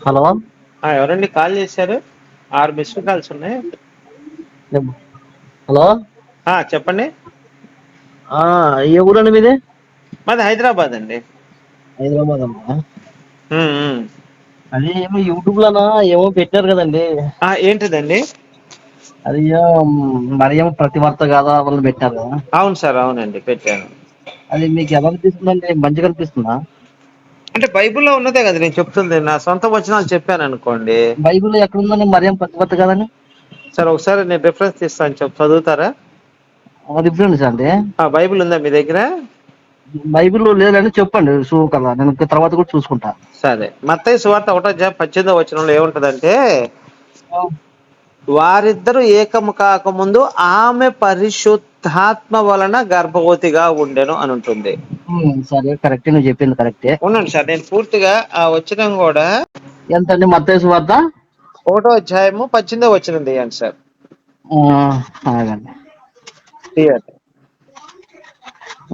Hello. ఎవరండి call చేశారు? 6 missed calls ఉన్నాయి. హలో. చెప్పండి. ఏ ఊరండి మీది? మాది హైదరాబాద్ అండి. హైదరాబాద్ అమ్మా. ఉమ్, ఉమ్. అది ఏమో యూట్యూబ్ లోనా ఏమో పెట్టారు కదండి. ఏంటిదండి? అది మరియం ప్రతివార్త కాదా వాళ్ళు పెట్టారు కదా. అవును సార్, అవునండి, పెట్టాను. అది మీకు ఎలా అనిపిస్తుందండి? మంచిగా అనిపిస్తుందా? అంటే బైబిల్లో ఉన్నదే కదా నేను చెప్తుంది. నా సొంత వచనాలు చెప్పాను అనుకోండి. బైబిల్లో ఎక్కడుందండి మరియం ప్రతివార్త కాదని? సార్ ఒకసారి నేను రిఫరెన్స్ ఇస్తాను, చదువుతారా? రిఫరెన్స్ అండి? బైబిల్ ఉందా మీ దగ్గర? బైబిల్లో లేదని చెప్పండి కదా, నేను తర్వాత కూడా చూసుకుంటా. సరే, మత్తయి సువార్త 1:18 వచనంలో ఏముంటదంటే, ఆ, వారిద్దరూ ఏకము కాకముందు ఆమె పరిశుద్ధాత్మ వలన గర్భవతిగా ఉండెను అని ఉంటుంది. సరే, కరెక్టే, నువ్వు చెప్పింది కరెక్టే. ఉండండి సార్, నేను పూర్తిగా ఆ వచనం కూడా ఎంతండి మత్తయి సువార్త? 1:18 వచనం తీయండి సార్. ఆగండి. తీయండి.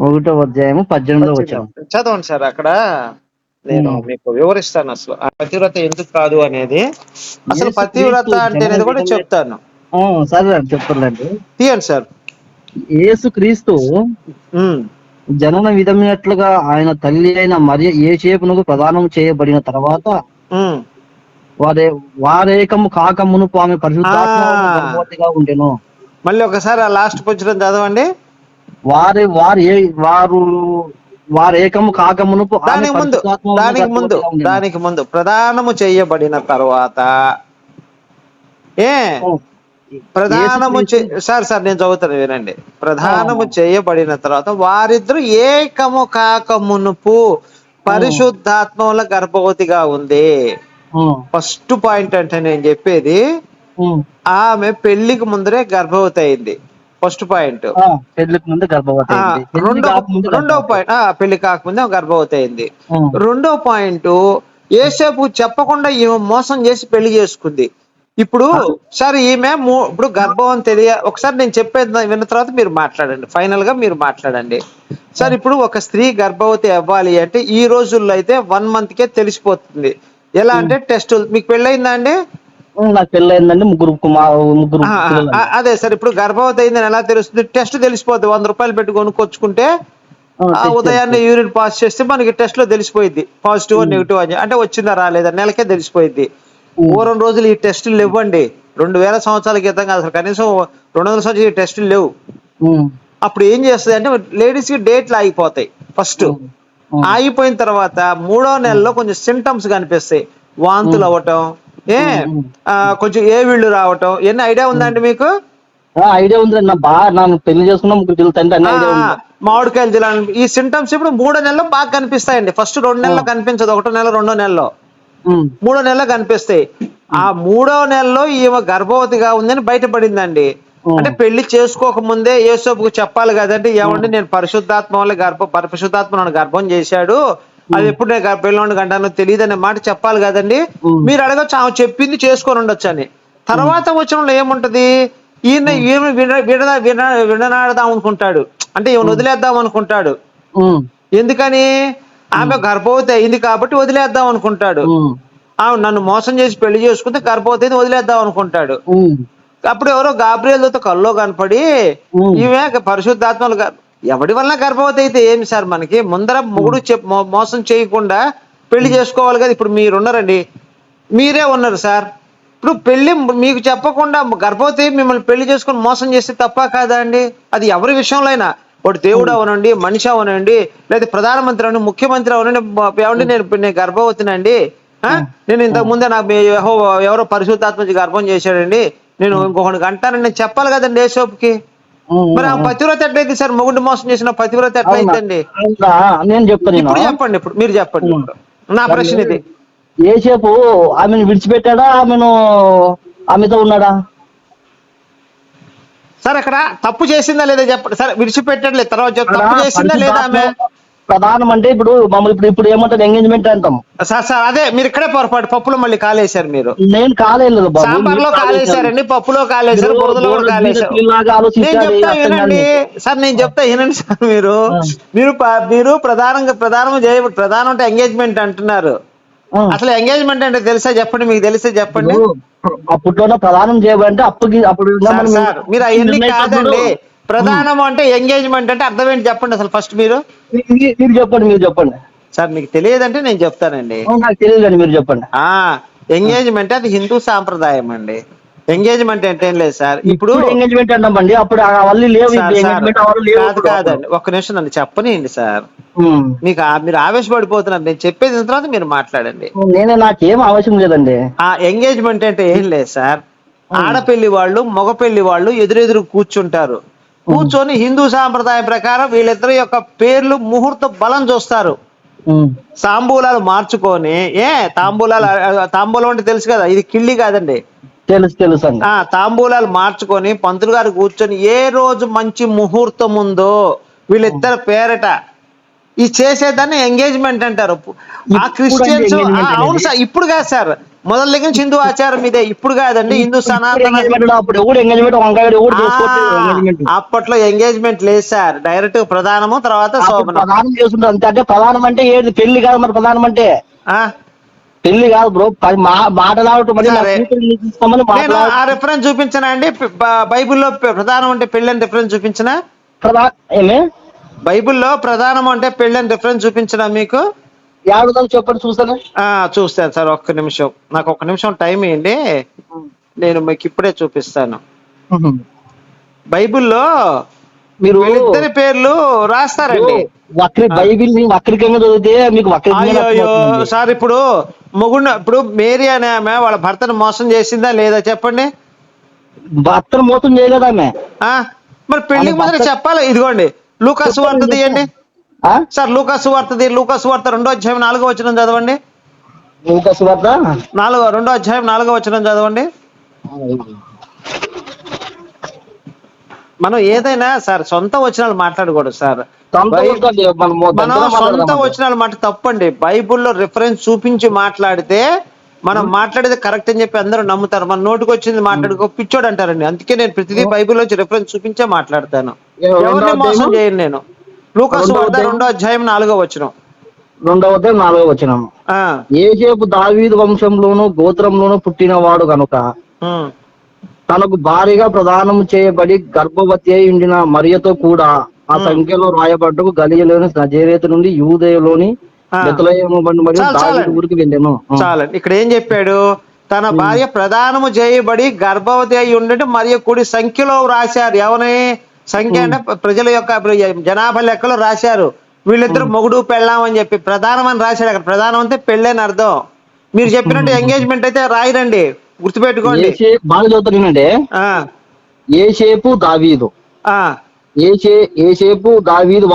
1:18 చదవండి సార్. అక్కడ నేను మీకు వివరిస్తాను అసలు ఆ పతివ్రత ఎందుకు కాదు అనేది. అసలు యేసు పతివ్రత క్రీస్తు అంటే జనన అనేది కూడా విధమే. చెప్తాను. సరే అండి, చెప్తానండి. తీయండి సార్. యేసు క్రీస్తు ఉమ్, జనన విధమైనట్లుగా ఆయన తల్లి అయిన మరియ యేసేపునకు ప్రదానం చేయబడిన తర్వాత ఉమ్. వారే వారేకము కాక మునుపు ఆమె ఆ పరిశుద్ధాత్మ వలన గర్భవతిగా ఉండెను. మళ్ళీ ఒకసారి ఆ లాస్ట్ పుచ్చడం చదవండి. వారు వారు ఏ వారు వారేకము కాక మునుపు ఆమె దానికి ముందు పరిశుద్ధాత్మ వలన దానికి ముందు గర్భవతిగా ఉండెను. దానికి ముందు ప్రదానము చేయబడిన తర్వాత ఏ ఉం. యేసు ప్రధానము క్రీస్తు సార్ నేను చదువుతాను వినండి. ప్రధానము చేయబడిన తర్వాత వారిద్దరు ఏకము కాక మునుపు పరిశుద్ధాత్మల గర్భవతిగా ఉంది. ఫస్ట్ పాయింట్ అంటే నేను చెప్పేది, ఆమె పెళ్లికి ముందరే గర్భవతి అయింది. First point. పెళ్లికి ముందు గర్భవతి అయింది. పెళ్లి కాకముందు రెండో గర్భవతి. పాయింట్, పెళ్లి కాకముందే గర్భవతి అయింది. ఉం. రెండో పాయింట్, యేసేపు చెప్పకుండా ఈమె మోసం చేసి పెళ్లి చేసుకుంది. ఇప్పుడు ఆ, సార్ ఈమె ఇప్పుడు గర్భం ఒకసారి నేను చెప్పేది విన్న తర్వాత మీరు మాట్లాడండి. ఫైనల్ గా మీరు మాట్లాడండి సార్. ఇప్పుడు ఒక స్త్రీ గర్భవతి అవ్వాలి అంటే ఈ రోజుల్లో అయితే 1 month కే తెలిసిపోతుంది. ఎలా అంటే టెస్ట్. మీకు పెళ్ళయిందా అండి? నాకు పెళ్ళయిందండి. ముగ్గురు పిల్లలండి. అదే సార్, ఇప్పుడు గర్భవతి అయిందని ఎలా తెలుస్తుంది? టెస్ట్ తెలిసిపోద్ది. 100 రూపాయలు పెట్టి కొనుక్కొచ్చుకుంటే ఉదయాన్నే యూరిన్ పాస్ చేస్తే మనకి టెస్ట్ లో తెలిసిపోయింది, పాజిటివ్ నెగిటివ్ అని. అంటే వచ్చిందా రాలేదా నెలకే తెలిసిపోయింది. పూర్వం రోజులు ఈ టెస్టులు ఇవ్వండి. 2000 సంవత్సరాల క్రితం కాదు, అసలు కనీసం 200 సంవత్సరాలు ఈ టెస్టులు లేవు. అప్పుడు ఏం చేస్తుంది అంటే లేడీస్ కి డేట్లు ఆగిపోతాయి. ఫస్ట్ ఆగిపోయిన తర్వాత 3వ నెలలో కొంచెం సింటమ్స్ కనిపిస్తాయి. వాంతులు అవ్వటం, కొంచెం ఏవిళ్ళు రావటం. ఎన్ని ఐడియా ఉందండి మీకు? ఐడియా ఉంది. నాకు పెళ్లి చేసుకున్నా ముగ్గురు పిల్లలు తండ్రి అన్ని ఐడియా ఉంది. మామిడికాయలు జిల్లా ఈ సింటమ్స్ ఇప్పుడు 3వ నెలలో బాగా కనిపిస్తాయండి. ఫస్ట్ 2 నెలల్లో కనిపించదు. 1వ నెల 2వ నెలలో, 3వ నెలలో కనిపిస్తాయి. ఆ 3వ నెలలో ఈమె గర్భవతిగా ఉందని బయటపడిందండి. అంటే పెళ్లి చేసుకోక ముందే యేసోపుకు చెప్పాలి కదండి, ఏమండి నేను పరిశుద్ధాత్మ వల్ల పరిశుద్ధాత్మ నన్ను గర్భం చేశాడు, అది ఎప్పుడు నేను పెళ్ళి గంటానో తెలియదు అనే మాట చెప్పాలి కదండి. మీరు అడగచ్చు, ఆమె చెప్పింది చేసుకొని ఉండొచ్చు అని. తర్వాత వచనంలో ఏముంటది? ఈమె విడనాడదాం అనుకుంటాడు, అంటే ఈమెను వదిలేద్దాం అనుకుంటాడు. ఎందుకని? ఆమె గర్భవతి అయింది కాబట్టి వదిలేద్దాం అనుకుంటాడు. ఆమె నన్ను మోసం చేసి పెళ్లి చేసుకుంటే గర్భవతి అయింది వదిలేద్దాం అనుకుంటాడు. అప్పుడు ఎవరో గాబ్రియెల్తో కల్లో కనపడి ఈమె పరిశుద్ధాత్మలు ఎవడి వల్ల గర్భవతి అయితే ఏమి సార్, మనకి ముందర మొగుడు మోసం చేయకుండా పెళ్లి చేసుకోవాలి కదా. ఇప్పుడు మీరున్నారండి, మీరే ఉన్నారు సార్. ఇప్పుడు పెళ్లి మీకు చెప్పకుండా గర్భవతి మిమ్మల్ని పెళ్లి చేసుకుని మోసం చేస్తే తప్ప కాదా అండి? అది ఎవరి విషయంలో అయినా, వాడు దేవుడు అవనండి, మనిషి అవనండి, లేదా ప్రధానమంత్రి అవనండి, ముఖ్యమంత్రి అవనండి, ఏమండి నేను గర్భవతినండి, నేను ఇంతకు ముందే నాకు ఎవరో పరిశుద్ధాత్మ గర్భం చేశాడండి, నేను ఇంకొకటి అంటానని నేను చెప్పాలి కదండి యేసోపుకి. మరి ఆ పతివ్రత ఎట్లయితే సార్? మొగుడిని మోసం చేసిన పతివ్రత ఎట్లయిద్దండి? నేను చెప్తాను. ఇప్పుడు చెప్పండి, ఇప్పుడు మీరు చెప్పండి. ఇప్పుడు నా ప్రశ్న ఇది. యేసేపు ఆమెను విడిచిపెట్టాడా, ఆమెతో ఉన్నాడా సార్? అక్కడ తప్పు చేసిందా లేదా చెప్పండి సార్. విడిచిపెట్టట్లేదు, తర్వాత తప్పు చేసిందా లేదా ఆమె? ప్రధానం అంటే ఇప్పుడు మమ్మల్ని ఇప్పుడు ఏమంటారు, ఎంగేజ్మెంట్ అంటాం సార్. అదే మీరు ఇక్కడే పొరపాటు, పప్పులో మళ్ళీ కాలేశారు మీరు. నేను కాలేదు బాబు, సాంబార్లో కాలేశారండి, పప్పులో కాలేశారు, బురదలో కూడా కాలేశారు. నేను చెప్తా వినండి సార్, నేను చెప్తా వినండి సార్. మీరు ప్రధానం అంటే ఎంగేజ్మెంట్ అంటున్నారు. అసలు ఎంగేజ్మెంట్ అంటే తెలుసా చెప్పండి, మీకు తెలిసే చెప్పండి. అప్పట్లో ప్రధానం చేయబడంటే అప్పుడు సార్ మీరు అవన్నీ కాదండి, ప్రధానం అంటే ఎంగేజ్మెంట్ అంటే అర్థం ఏంటి చెప్పండి అసలు ఫస్ట్ మీరు మీరు చెప్పండి సార్. మీకు తెలియదంటే నేను చెప్తానండి. నాకు తెలియదండి, మీరు చెప్పండి. ఎంగేజ్మెంట్ అది హిందూ సాంప్రదాయం అండి. ఎంగేజ్మెంట్ అంటే ఏం లేదు సార్. ఇప్పుడు ఎంగేజ్మెంట్ అంటామండి, అప్పుడు అవన్నీ లేవు. కాదండి, ఒక్క నిమిషం నన్ను చెప్పనియండి సార్. మీకు మీరు ఆవేశపడిపోతున్నారు, నేను చెప్పేది తర్వాత మీరు మాట్లాడండి. నాకేం అవసరం లేదండి. ఎంగేజ్మెంట్ అంటే ఏం లేదు సార్. ఆడపెళ్లి వాళ్ళు మగ పెళ్లి వాళ్ళు ఎదురెదురు కూర్చుంటారు. కూర్చొని హిందూ సాంప్రదాయం ప్రకారం వీళ్ళిద్దరి యొక్క పేర్లు ముహూర్త బలం చూస్తారు. తాంబూలాలు మార్చుకొని తాంబూలం అంటే తెలుసు కదా, ఇది కిళ్ళి కాదండి. తెలుసు తాంబూలాలు మార్చుకొని పంతులు గారు కూర్చొని ఏ రోజు మంచి ముహూర్తం ఉందో వీళ్ళిద్దరు పేరట ఈ చేసేదాన్ని ఎంగేజ్మెంట్ అంటారు. ఆ క్రిస్టియన్స్ అవును సార్, ఇప్పుడు కాదు సార్, మొదటి దగ్గర నుంచి హిందూ ఆచారం ఇదే, ఇప్పుడు కాదండి. హిందూ సనాతన అప్పట్లో ఎంగేజ్మెంట్ లేదు సార్, డైరెక్ట్ ప్రధానము తర్వాత ప్రధానం చేస్తుంటారు అంతే. అంటే ప్రధానం అంటే ఏది పెళ్లి కాదు, మరి ప్రధానం అంటే పెళ్లి కాదు బ్రో, మాట్లాడటం. నేను ఆ రిఫరెన్స్ చూపించనా అండి బైబిల్లో ప్రధానం అంటే పెళ్లి అని రిఫరెన్స్ చూపించనా? బైబిల్లో ప్రధానం అంటే పెళ్లి అని రిఫరెన్స్ చూపించనా మీకు? చెప్పండి చూస్తాను. చూస్తాను సార్, ఒక్క నిమిషం, నాకు ఒక్క నిమిషం టైం ఇవ్వండి, నేను మీకు ఇప్పుడే చూపిస్తాను. బైబిల్లో మీరు వీళ్ళిద్దరి పేర్లు రాస్తారండి. అయ్యో సార్, ఇప్పుడు మేరీ అనే ఆమె వాళ్ళ భర్తను మోసం చేసిందా లేదా చెప్పండి? భర్తను మోసం చేయలేదా ఆమె? మరి పెళ్లికి ముందర చెప్పాలి. ఇదిగోండి లూకాసు వార్త తీయండి సార్, లూకాసు వార్త 2వ అధ్యాయం 4వ వచనం చదవండి. లూకాసు వార్త 2వ అధ్యాయం 4వ వచనం చదవండి. మనం ఏదైనా సార్ సొంత వచనాలు మాట్లాడకూడదు సార్. మనం సొంత వచనాలు మాట తప్పండి. బైబుల్లో రిఫరెన్స్ చూపించి మాట్లాడితే మనం మాట్లాడేది కరెక్ట్ అని చెప్పి అందరూ నమ్ముతారు. మన నోటికి వచ్చింది మాట్లాడుకో పిచ్చోడు అంటారండి. అందుకే నేను ప్రతిదీ బైబిల్లో రిఫరెన్స్ చూపించే మాట్లాడతాను, ఎవరిని మోసం చేయను నేను. లూకాసు వార్త 2వ అధ్యాయం 4వ వచనం. 2వ అధ్యాయం 4వ వచనం. యోసేపు దావీదు వంశంలోను గోత్రంలోను పుట్టినవాడు కనుక తనకు భారీగా ప్రదానం చేయబడి గర్భవతి అయి ఉండిన మరియతో కూడా ఆ సంఖ్యలో రాయబడ్డకు గలియలోని నజరేతు నుండి యూదయలోని ఊరికి వెళ్ళాను. చాలండి, ఇక్కడ ఏం చెప్పాడు? తన భార్య ప్రదానము చేయబడి గర్భవతి అయి ఉండటం మరియు కుడి సంఖ్యలో రాశారు. ఎవరి సంఖ్య అంటే ప్రజల యొక్క జనాభా లెక్కలో రాశారు. వీళ్ళిద్దరు మొగుడు పెళ్ళాం అని చెప్పి ప్రధానం అని రాశాడు. అక్కడ ప్రధానం అంటే పెళ్ళని అర్థం. మీరు చెప్పినట్టు ఎంగేజ్మెంట్ అయితే రాయరండి, గుర్తుపెట్టుకోండి. బాగా చదువుతానండి. యోసేపు దావీదు, యోసేపు దావీదు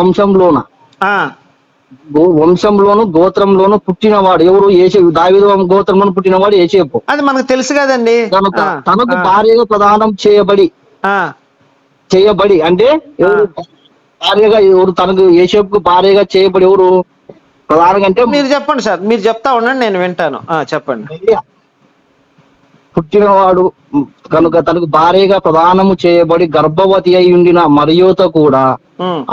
వంశంలోను గోత్రంలోను పుట్టినవాడు ఎవరు? యోసేపు. దావీదు గోత్రంలోను పుట్టినవాడు యోసేపు, అది మనకు తెలుసు కదండి. తనకు భార్యగా ప్రదానం చేయబడి అంటే ఎవరు భార్యగా, ఎవరు తనకు యోసేపుకు భార్యగా చేయబడి ఎవరు ప్రధానంగా అంటే? మీరు చెప్పండి సార్, మీరు చెప్తా ఉండండి, నేను వింటాను. చెప్పండి. పుట్టినవాడు కనుక తనకు భార్యగా ప్రదానము చేయబడి గర్భవతి అయి ఉండిన మరియతో కూడా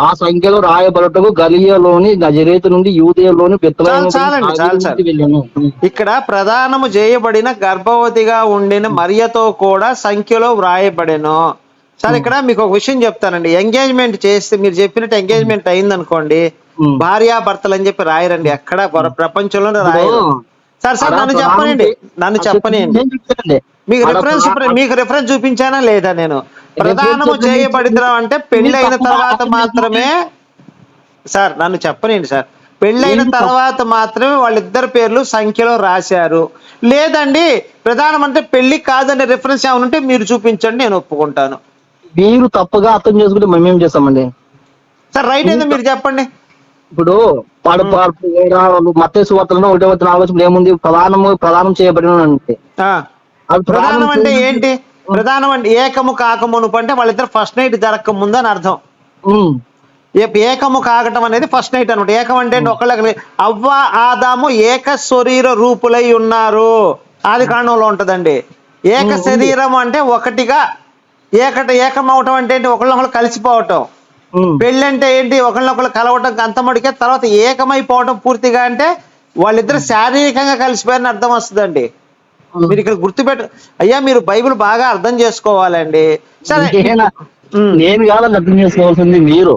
ఆ సంఖ్యలో రాయబడటకు గలియలోని నజరేతు నుండి యూదయలోని వెళ్ళాను. ఇక్కడ ప్రదానము చేయబడిన గర్భవతిగా ఉండిన మరియతో కూడా సంఖ్యలో వ్రాయబడెను. సార్ ఇక్కడ మీకు ఒక విషయం చెప్తానండి. ఎంగేజ్మెంట్ చేస్తే మీరు చెప్పినట్టు ఎంగేజ్మెంట్ అయింది అనుకోండి, భార్యాభర్తలు అని చెప్పి రాయరండి ఎక్కడ ప్రపంచంలోనే రాయరు. సార్ నన్ను చెప్పనండి, మీకు రిఫరెన్స్ చూపించానా లేదా? నేను ప్రధానము చేయబడిన అంటే పెళ్ళైన తర్వాత మాత్రమే సార్, నన్ను చెప్పనండి సార్. పెళ్ళైన తర్వాత మాత్రమే వాళ్ళిద్దరు పేర్లు సంఖ్యలో రాశారు. లేదండి ప్రధానం అంటే పెళ్లి కాదండి రిఫరెన్స్ ఏమైనా ఉంటే మీరు చూపించండి, నేను ఒప్పుకుంటాను. మీరు తప్పుగా అర్థం చేసుకుంటే మేమేం చేస్తామండి సార్? రైట్ ఏందో మీరు చెప్పండి. ఇప్పుడు మత్తయి సువార్తలో 1:4 ఏముంది? ప్రధానం చేయబడిన అంటే ప్రధానం అంటే ఏంటి? ప్రధానం అంటే ఏకము కాకమును అంటే వాళ్ళిద్దరు ఫస్ట్ నైట్ జరగక ముందు అని అర్థం. ఏకము కాకటం అనేది ఫస్ట్ నైట్ అనమాట. ఏకం అంటే ఒకళ్ళకి అవ్వ ఆదాము ఏక శరీర రూపులై ఉన్నారు, ఆది కాండంలో ఉంటదండి. ఏక శరీరం అంటే ఒకటిగా ఏకం అవటం అంటే ఏంటి? ఒకళ్ళొకళ్ళు కలిసిపోవటం. పెళ్ళి అంటే ఏంటి? ఒకళ్ళొకళ్ళు కలవటం అంతమడికే, తర్వాత ఏకమైపోవటం పూర్తిగా అంటే వాళ్ళిద్దరు శారీరకంగా కలిసిపోయారని అర్థం వస్తుందండి. మీరు ఇక్కడ గుర్తుపెట్టు అయ్యా, మీరు బైబిల్ బాగా అర్థం చేసుకోవాలండి. సరే నేను కాదని అర్థం చేసుకోవాల్సింది మీరు.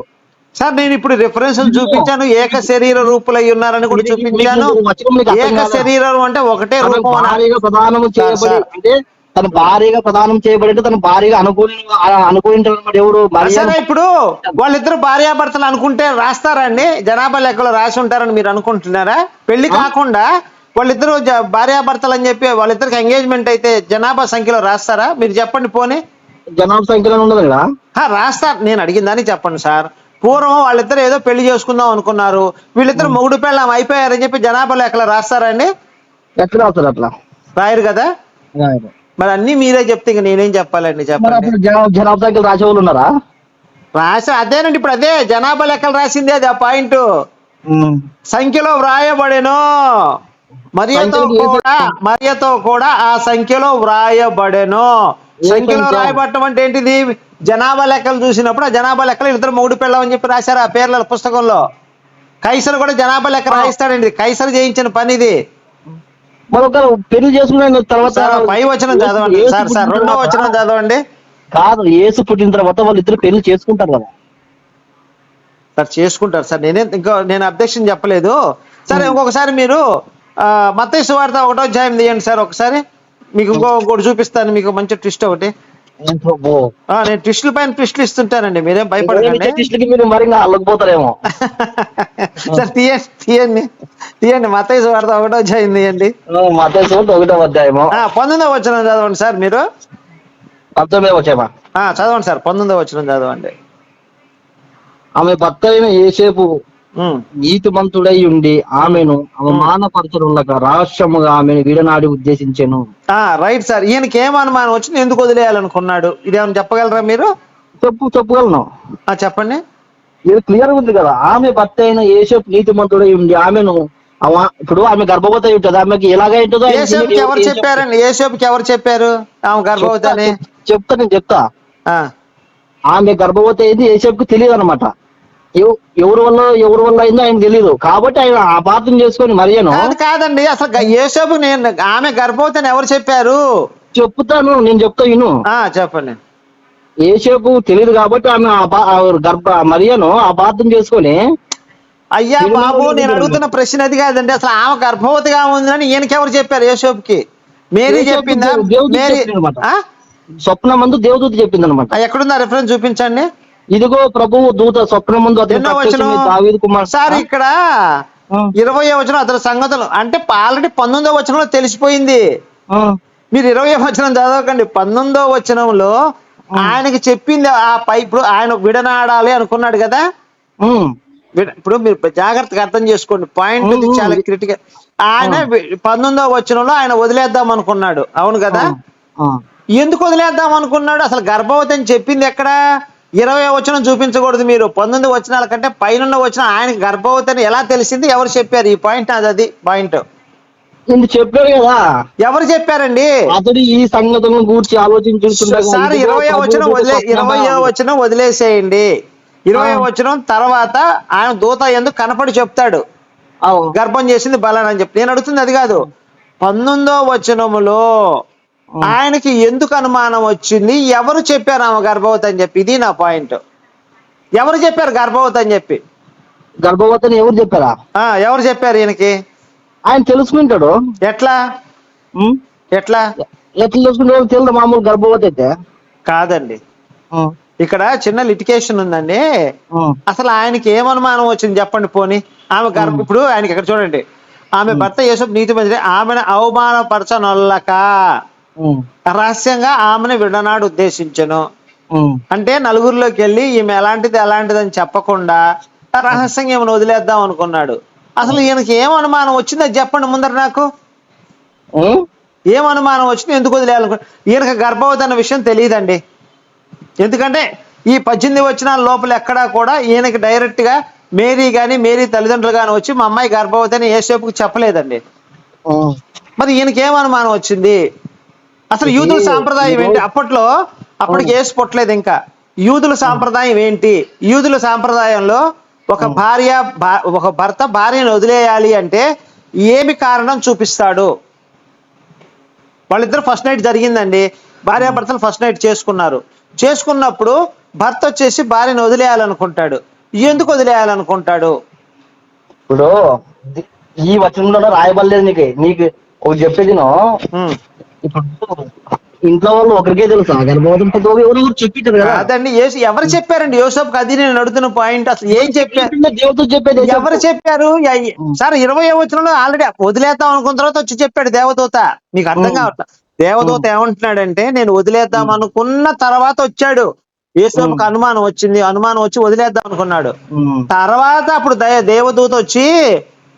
సార్ నేను ఇప్పుడు రిఫరెన్స్ చూపించాను, ఏక శరీర రూపులై ఉన్నారని కూడా చూపించాను. ఏక శరీరం అంటే ఒకటే రూపం. భారీగా ప్రదానం చేయబడి అంటే తన భారీగా ప్రదానం చేయబడి తన భారీగా అనుకూలించాలన్నమాట ఎవరు? సరే ఇప్పుడు వాళ్ళిద్దరు భార్యాభర్తలు అనుకుంటే రాస్తారండి? జనాభా లెక్కలో రాసి ఉంటారని మీరు అనుకుంటున్నారా? పెళ్లి కాకుండా వాళ్ళిద్దరు భార్యాభర్తలు అని చెప్పి వాళ్ళిద్దరికి ఎంగేజ్మెంట్ అయితే జనాభా సంఖ్యలో రాస్తారా? మీరు చెప్పండి. పోనీ జనాభా సంఖ్యలో ఉండదు కదా. రాస్తారు. నేను అడిగిందని చెప్పండి సార్. పూర్వం వాళ్ళిద్దరు ఏదో పెళ్లి చేసుకుందాం అనుకున్నారు, వీళ్ళిద్దరు మొగుడు పెళ్ళాం అయిపోయారని చెప్పి జనాభా లెక్కలో రాస్తారండి? ఎట్లా రాస్తారు? అట్లా రాయరు కదా. మరి అన్ని మీరే చెప్తే ఇంక నేనేం చెప్పాలండి? చెప్పండి. జనాభా సంఖ్యలు రాసే వాళ్ళు ఉన్నారా? రాసా అదేనండి, ఇప్పుడు అదే జనాభా లెక్కలు రాసింది, అది ఆ పాయింట్. సంఖ్యలో వ్రాయబడెను, మరియతో కూడా ఆ సంఖ్యలో వ్రాయబడెను. సంఖ్యలో రాయబడటం అంటే ఏంటిది? జనాభా లెక్కలు చూసినప్పుడు ఆ జనాభా లెక్కలు ఇద్దరు మొగుడు పెళ్ళామని చెప్పి రాశారు ఆ పేర్ల పుస్తకంలో. కైసరు కూడా జనాభా లెక్క రాయిస్తాడండి, కైసరు చేయించిన పని ఇది. మరొకరు పెళ్లి చేసుకున్న తర్వాత పై వచనం చదవండి సార్. సార్ 2వ వచనం చదవండి. కాదు, యేసు పుట్టిన తర్వాత వాళ్ళు ఇద్దరు పెళ్లి చేసుకుంటారు కదా సార్. చేసుకుంటారు సార్, నేను అబ్జెక్షన్ చెప్పలేదు. సరే ఇంకొకసారి మీరు మత్తయి సువార్త 1వ అధ్యాయం తీయండి సార్ ఒకసారి. మీకు ఇంకోటి చూపిస్తాను, మీకు మంచి ట్విస్ట్ ఒకటి. నేను ట్విస్టుల పైన ట్విస్టులు ఇస్తుంటానండి, మీరేం భయపడకండి. పోతారేమో సార్ తీయండి మత్తయి సువార్త 1వ అధ్యాయం తీయండి. మత్తయి సువార్త 1వ అధ్యాయము 19వ వచనం చదవండి సార్. మీరు 19వ వచనమా? చదవండి సార్, 19వ వచనం చదవండి. ఆమె భర్త అయిన యోసేపు నీతిమంతుడై ఉండి ఆమెను అవమానపరచుటకు రహస్యముగా ఆమెను విడనాడి ఉద్దేశించెను. Right sir. ఈయనకి ఏం అనుమానం వచ్చింది, ఎందుకు వదిలేయాలనుకున్నాడు? ఇదేమన్నా చెప్పగలరా మీరు? చెప్పగలను. చెప్పండి. ఇది క్లియర్ ఉంది కదా. ఆమె భర్త అయిన యోసేపు నీతిమంతుడై ఉండి ఆమెను ఇప్పుడు ఆమె గర్భవతి అయి ఉంటుంది, ఆమెకి ఎలాగై ఉంటుందో. యోసేపుకి ఎవరు చెప్పారండి? యోసేపుకి ఎవరు చెప్పారు ఆమె గర్భవతి అని? నేను చెప్తా. ఆమె గర్భవతి అయింది యోసేపుకి తెలియదు అనమాట. ఎవరి వల్ల అయిందో ఆయన తెలియదు, కాబట్టి ఆయన అపార్థం చేసుకొని మరియను. కాదండి, అసలు యేసేపు ఆమె గర్భవతి అని ఎవరు చెప్పారు? చెప్తాను, నేను చెప్తా విను. చెప్పండి. యేసేపు తెలియదు కాబట్టి ఆమె మరియను అపార్థం చేసుకొని. అయ్యా బాబు, నేను అడుగుతున్న ప్రశ్న అది కాదండి. అసలు ఆమె గర్భవతిగా ఉందని ఈయనకి ఎవరు చెప్పారు? యేసేపుకి మేరీ చెప్పిందా? స్వప్న మందు దేవదూత చెప్పింది అనమాట. ఎక్కడుందా రిఫరెన్స్ చూపించండి. ఇదిగో ప్రభువు దూత స్వప్న ముందు దావీదు కుమార్. సార్ ఇక్కడ 20వ వచనం అతని సంగతులు అంటే ఆల్రెడీ 19వ వచనంలో తెలిసిపోయింది. మీరు 20వ వచనం చదవకండి. 19వ వచనంలో ఆయనకి చెప్పింది ఇప్పుడు ఆయన విడనాడాలి అనుకున్నాడు కదా. ఇప్పుడు మీరు జాగ్రత్తగా అర్థం చేసుకోండి, పాయింట్ చాలా క్రిటికల్. ఆయన 19వ వచనంలో ఆయన వదిలేద్దాం అనుకున్నాడు, అవును కదా. ఎందుకు వదిలేద్దాం అనుకున్నాడు? అసలు గర్భవతి అని చెప్పింది ఎక్కడ? 20వ వచనం చూపించకూడదు మీరు. 19 వచనాల కంటే పైన వచనం ఆయనకి గర్భవతి అని ఎలా తెలిసింది? ఎవరు చెప్పారు? ఈ పాయింట్ అది పాయింట్ చెప్పారు కదా. ఎవరు చెప్పారండి? అతడు ఈ సంగతులను గూర్చి ఆలోచించుకుంటున్నాడు సార్. 20వ వచనం వదిలేసేయండి. 20వ వచనం తర్వాత ఆయన దూత ఎందుకు కనపడి చెప్తాడు గర్భం చేసింది బలాన్ అని చెప్పి. నేను అడుగుతుంది అది కాదు. 19వ వచనములో ఆయనకి ఎందుకు అనుమానం వచ్చింది? ఎవరు చెప్పారు ఆమె గర్భవతి అని చెప్పి? ఇది నా పాయింట్. ఎవరు చెప్పారు గర్భవతి అని చెప్పి? గర్భవతి అని ఎవరు చెప్పారా? ఎవరు చెప్పారు ఈయనకి? ఆయన తెలుసుకుంటాడు. ఎట్లా ఎట్లా తెలుసుకుంటాడు? తెలియదు మామూలు గర్భవతి అయితే కాదండి. ఇక్కడ చిన్న లిటికేషన్ ఉందండి. అసలు ఆయనకి ఏమనుమానం వచ్చింది చెప్పండి. పోనీ ఆమె ఇప్పుడు ఆయనకి ఇక్కడ చూడండి, ఆమె భర్త యేసేపు నీతిమంతుడే, ఆమెను అవమానపరచనొల్లక రహస్యంగా ఆమెను విడనాడు ఉద్దేశించను. అంటే నలుగురిలోకి వెళ్ళి ఈమె ఎలాంటిది అని చెప్పకుండా రహస్యంగా ఏమైనా వదిలేద్దాం అనుకున్నాడు. అసలు ఈయనకి ఏం అనుమానం వచ్చింది అది చెప్పండి ముందర నాకు. ఏం అనుమానం వచ్చింది, ఎందుకు వదిలేయాలనుకున్నాడు? ఈయనకి గర్భవతి అన్న విషయం తెలియదండి. ఎందుకంటే ఈ 18 వచనాల లోపల ఎక్కడా కూడా ఈయనకి డైరెక్ట్ గా మేరీ తల్లిదండ్రులు గాని వచ్చి మా అమ్మాయి గర్భవతి అని యేసేపుకి చెప్పలేదండి. మరి ఈయనకి ఏం అనుమానం వచ్చింది? అసలు యూదుల సాంప్రదాయం ఏంటి? అప్పటికి యేసు పుట్టలేదు ఇంకా. యూదుల సాంప్రదాయం ఏంటి? యూదుల సాంప్రదాయంలో ఒక భర్త భార్యను వదిలేయాలి అంటే ఏమి కారణం చూపిస్తాడు? వాళ్ళిద్దరు ఫస్ట్ నైట్ జరిగిందండి, భార్యాభర్తలు ఫస్ట్ నైట్ చేసుకున్నప్పుడు భర్త వచ్చేసి భార్యను వదిలేయాలనుకుంటాడు. ఎందుకు వదిలేయాలనుకుంటాడు? ఇప్పుడు ఈ వచనంలో రాయబడలేదు నీకు ఒకటి చెప్పేది ఇప్పుడు ఇంట్లో వాళ్ళు ఒకరికే తెలుసా గర్భవతం ఎవరు చెప్పింటారు కదా. అదండి ఎవరు చెప్పారండి యోసేపుకి? అది నేను అడుగుతున్న పాయింట్. అసలు ఏం చెప్పారు? దేవత చెప్పేది ఎవరు చెప్పారు సార్? 20వ వచనంలో ఆల్రెడీ వదిలేద్దాం అనుకున్న తర్వాత వచ్చి చెప్పాడు దేవదూత. మీకు అర్థం కావట్లేదు. దేవదూత ఏమంటున్నాడంటే నేను వదిలేద్దాం అనుకున్న తర్వాత వచ్చాడు. యేసోపుకి అనుమానం వచ్చి వదిలేద్దాం అనుకున్నాడు. తర్వాత అప్పుడు దేవదూత వచ్చి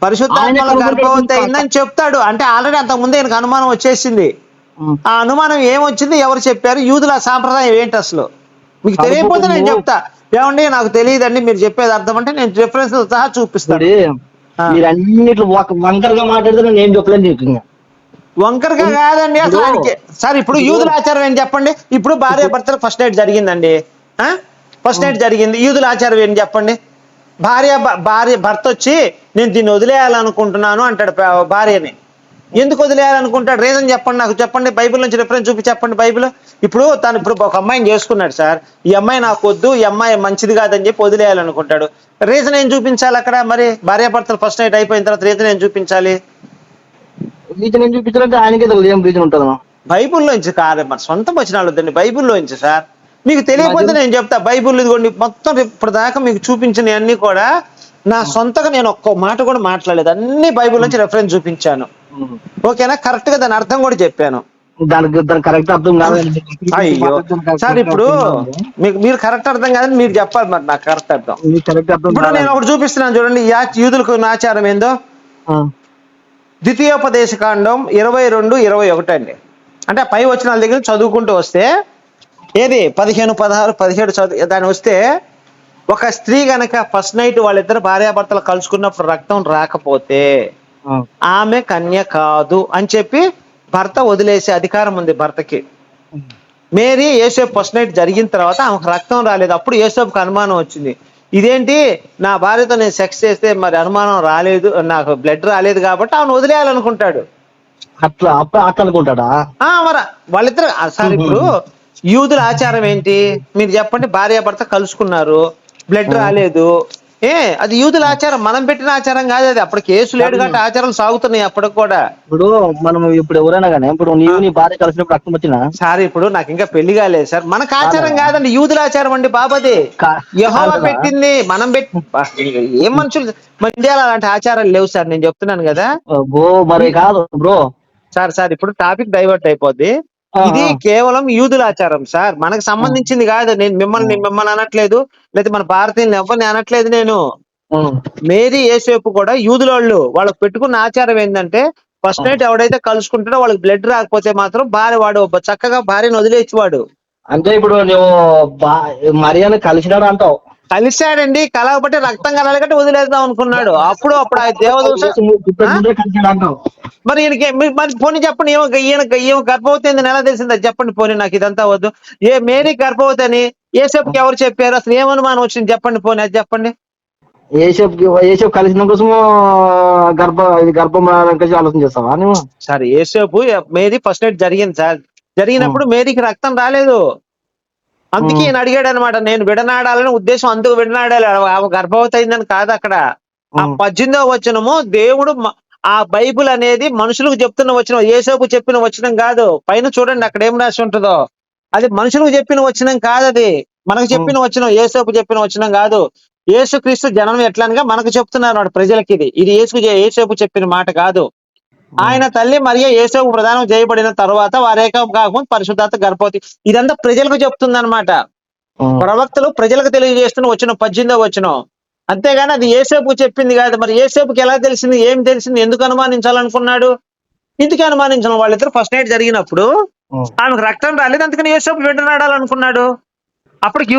పరిశుద్ధాత్మలో గర్భవతి అయిందని చెప్తాడు. అంటే ఆల్రెడీ అంతకు ముందే ఆయనకు అనుమానం వచ్చేసింది. ఆ అనుమానం ఏమొచ్చింది, ఎవరు చెప్పారు, యూదుల సాంప్రదాయం ఏంటి అసలు? మీకు తెలియకపోతే నేను చెప్తా. ఏమండి నాకు తెలియదండి, మీరు చెప్పేది అర్థం అంటే నేను రిఫరెన్స్ సహా చూపిస్తాను. మీరు అన్నిట్లో వంకరగా మాట్లాడితే నేను చెప్పలేదు. వంకరగా కాదండి అసలు ఆయనకి. సార్ ఇప్పుడు యూదుల ఆచారం ఏంటి చెప్పండి? ఇప్పుడు భార్య భర్తలు ఫస్ట్ నైట్ జరిగిందండి, ఫస్ట్ నైట్ జరిగింది. యూదుల ఆచారం ఏంటి చెప్పండి? భర్త వచ్చి నేను దీన్ని వదిలేయాలనుకుంటున్నాను అంటాడు భార్యని. ఎందుకు వదిలేయాలనుకుంటాడు? రీజన్ చెప్పండి నాకు, చెప్పండి. బైబిల్ నుంచి రిఫరెన్స్ చూపి చెప్పండి. బైబిల్ ఇప్పుడు ఒక అమ్మాయిని చేసుకున్నాడు సార్, ఈ అమ్మాయి నాకు వద్దు, ఈ అమ్మాయి మంచిది కాదని చెప్పి వదిలేయాలనుకుంటాడు. రీజన్ ఏం చూపించాలి అక్కడ? మరి భార్యాభర్తలు ఫస్ట్ నైట్ అయిపోయిన తర్వాత రీజన్ ఏం చూపించాలి? రీజన్ ఏం చూపించాలంటే ఆయనకే ఏం రీజన్ ఉంటుంది. బైబుల్లోంచి కాదు, మన సొంత వచనాలు వద్దండి, బైబుల్లోంచి సార్. మీకు తెలియకపోతే నేను చెప్తా. బైబుల్ ఇదిగోండి మొత్తం ఇప్పుడు దాకా మీకు చూపించిన అన్ని కూడా నా సొంతగా నేను ఒక్క మాట కూడా మాట్లాడలేదు. అన్ని బైబుల్ నుంచి రెఫరెన్స్ చూపించాను. ఓకేనా? కరెక్ట్ గా దాని అర్థం కూడా చెప్పాను. దానికి కరెక్ట్ అర్థం కాదు. అయ్యో సార్, ఇప్పుడు మీరు కరెక్ట్ అర్థం కాదని మీరు చెప్పాలి, మరి నాకు కరెక్ట్ అర్థం. ఇప్పుడు నేను ఒకటి చూపిస్తున్నాను చూడండి, యూదులకు ఆచారం ఏందో. ద్వితీయోపదేశ కాండం 22-21 అండి. అంటే పై వచనాల దగ్గర చదువుకుంటూ వస్తే ఏది 15, 16, 17 చదువు దాని వస్తే, ఒక స్త్రీ గనక ఫస్ట్ నైట్ వాళ్ళిద్దరు భార్యాభర్తలు కలుసుకున్నప్పుడు రక్తం రాకపోతే ఆమె కన్య కాదు అని చెప్పి భర్త వదిలేసే అధికారం ఉంది భర్తకి. మేరీ యేసేపు ఫస్ట్ నైట్ జరిగిన తర్వాత ఆమెకు రక్తం రాలేదు. అప్పుడు యేసేపుకి అనుమానం వచ్చింది, ఇదేంటి నా భార్యతో నేను సెక్స్ చేస్తే మరి అనుమానం రాలేదు, నాకు బ్లడ్ రాలేదు కాబట్టి ఆమెను వదిలేయాలనుకుంటాడు. అట్లా అనుకుంటాడా? మరి వాళ్ళిద్దరు సార్ ఇప్పుడు యూదుల ఆచారం ఏంటి మీరు చెప్పండి? భార్యాభర్త కలుసుకున్నారు, బ్లడ్ రాలేదు, అది యూదుల ఆచారం, మనం పెట్టిన ఆచారం కాదు అది. అప్పుడు కేసు లేడు కాబట్టి ఆచారాలు సాగుతున్నాయి అప్పటికి కూడా. ఇప్పుడు మనం ఇప్పుడు ఎవరైనా కానీ ఇప్పుడు నీవు నీ భార్య కలిసినప్పుడు రక్తం వచ్చినా సార్, ఇప్పుడు నాకు ఇంకా పెళ్లి కాలేదు సార్, మనకు ఆచారం కాదండి, యూదుల ఆచారం అండి బాబాది. యెహోవా పెట్టింది, మనం పెట్టి ఏం మనుషులు మన ఇండియాలో అలాంటి ఆచారాలు లేవు సార్, నేను చెప్తున్నాను కదా. మరి కాదు బ్రో సార్ ఇప్పుడు టాపిక్ డైవర్ట్ అయిపోద్ది. ఇది కేవలం యూదుల ఆచారం సార్, మనకు సంబంధించింది కాదు. నేను మిమ్మల్ని అనట్లేదు, లేదా మన భారతీయులు ఎవరిని అనట్లేదు నేను. మేరీ యేసేపు కూడా యూదులోళ్ళు వాళ్ళకి పెట్టుకున్న ఆచారం ఏంటంటే ఫస్ట్ నైట్ ఎవడైతే కలుసుకుంటాడో వాళ్ళకి బ్లడ్ రాకపోతే మాత్రం వాడు చక్కగా భార్యను వదిలేసేవాడు. అంటే ఇప్పుడు నువ్వు మరియాను కలిసినాడు అంటావు? కలిశాడండి, కలగబట్టి రక్తం కలాలి కంటే వదిలేద్దాం అనుకున్నాడు. అప్పుడు ఆ దేవదూత మరి ఈయనకి మరి పోనీ చెప్పండి, ఈయన గర్భవతి అని ఎలా తెలిసింది చెప్పండి. పోనీ నాకు ఇదంతా వద్దు. మేరీ గర్భవతి అని యేసేపుకి ఎవరు చెప్పారు? అసలు ఏమనుమానం వచ్చింది చెప్పండి, పోనీ అది చెప్పండి. యేసేపు కలిసిన కోసం గర్భం ఆలోచన చేస్తావా నువ్వు? సార్ యేసేపు మేరీ ఫస్ట్ నైట్ జరిగింది సార్, జరిగినప్పుడు మేరీకి రక్తం రాలేదు. అందుకే ఈయన అడిగాడు అనమాట, నేను విడనాడాలని ఉద్దేశం, అందుకు విడనాడాలి, ఆమె గర్భవతి అయిందని కాదు. అక్కడ ఆ 18వ వచనము దేవుడు ఆ బైబిల్ అనేది మనుషులకు చెప్తున్న వచనం, యేసేపు చెప్పిన వచనం కాదు. పైన చూడండి అక్కడ ఏం రాసి ఉంటుందో, అది మనుషులకు చెప్పిన వచనం కాదు, అది మనకు చెప్పిన వచనం, యేసేపు చెప్పిన వచనం కాదు. యేసుక్రీస్తు జనం ఎట్లనగా మనకు చెప్తున్నారు ప్రజలకి, ఇది యేసేపు చెప్పిన మాట కాదు. ఆయన తల్లి మరియ యేసేపు ప్రదానం చేయబడిన తర్వాత వారేకం కాకముందు పరిశుద్ధాత్మ గర్భవతి, ఇదంతా ప్రజలకు చెప్తుంది అనమాట. ప్రవక్తలు ప్రజలకు తెలియజేస్తున్న వచ్చిన 18వ వచనం, అంతేగాని అది యేసేపు చెప్పింది కాదు. మరి యేసేపుకి ఎలా తెలిసింది, ఏం తెలిసింది, ఎందుకు అనుమానించాలనుకున్నాడు? ఇందుకు అనుమానించిన వాళ్ళిద్దరు ఫస్ట్ నైట్ జరిగినప్పుడు ఆమెకు రక్తం రాలేదు, అందుకని యేసేపు విడనాడాలనుకున్నాడు. అప్పటికి